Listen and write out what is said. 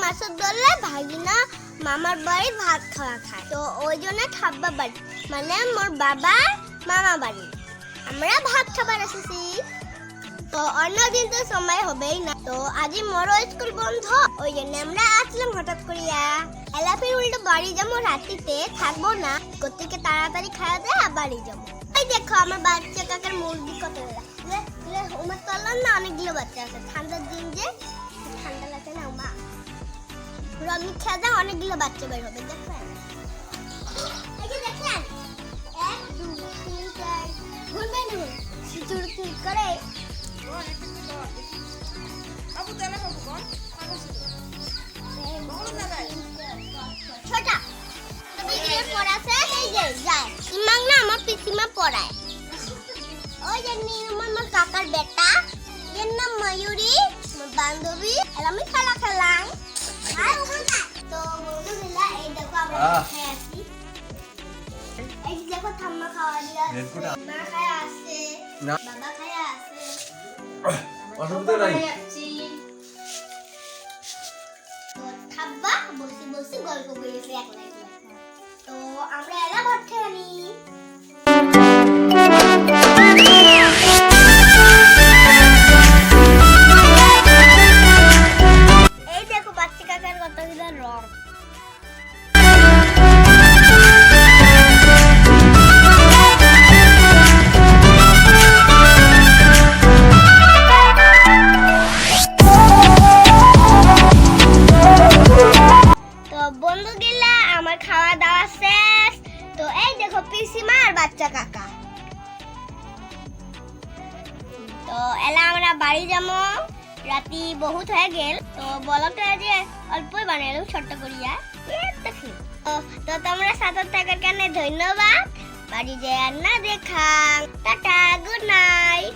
মাসের ধরলে ভাগিনা মামার বাড়ি ভাত খাওয়া খায়, তো ওই জন্য ঠাব্বা বাড়ি মানে মোর বাবা মামা বাড়ি আমরা ভাত খাবার এসেছি। তো অন্যদিন তো সময় হবেই না, তো আজই মোরও স্কুল বন্ধ, ওই জন্য আমরা আসলাম হঠাৎ করিয়া। এলাফির উল্টো বাড়ি যাবো, রাত্রিতে থাকবো না, কোথেকে তাড়াতাড়ি খাওয়া দেয় আর বাড়ি যাবো। এই দেখো আমার বাচ্চা কাকার মুরগি কত উমার তলার না অনেকগুলো বাচ্চা আছে, ঠান্ডার দিন যে ঠান্ডা লাগে না মা, রমি খেয়ে দেয় অনেকগুলো বাচ্চা বের হবে। দেখেন এই যে দেখেন 1 2 3 4 ঘুরবে না চুর চুর করে। আপু তেলে বাবু কোন ছোটা বিগড়ে পড়াছে, এই যে যায় ইমাং না আমার পিসিমা পড়ায়, ওই যে নির্মল আমার কাকার বেটা, এর নাম ময়ূরী, আমার বান্ধবী, আর আমি খেলা খেলাম। তো বন্ধুরা এই দেখো আমরা খেয়ে আসি, এই দেখো ঠাম্মা খাওয়া দিয়ে মা খায় আসে, বাবা খায় আসে, অসুবিধা নাই। তো ঠাব্বা বসে বসে গল্প করেছে একলা একলা। তো আমরা এলা ভাত খেয়ে নি। এই দেখো বাচ্চা কাকার কতগুলো রং। বন্ধু গেলা আমার খাওয়া দাওয়া শেষ, তো এই দেখো পিসিমা আর বাচ্চা কাকা। তো এলা আমরা বাড়ি যাবো, রাতি বহুত হয়ে গেল, তো বলতে যে অল্পই বানাইলাম ছোট্ট করিয়া। তো তোমরা সাথে থাকার কারণে ধন্যবাদ, বাড়ি যায় না দেখা, টাটা, গুড নাইট।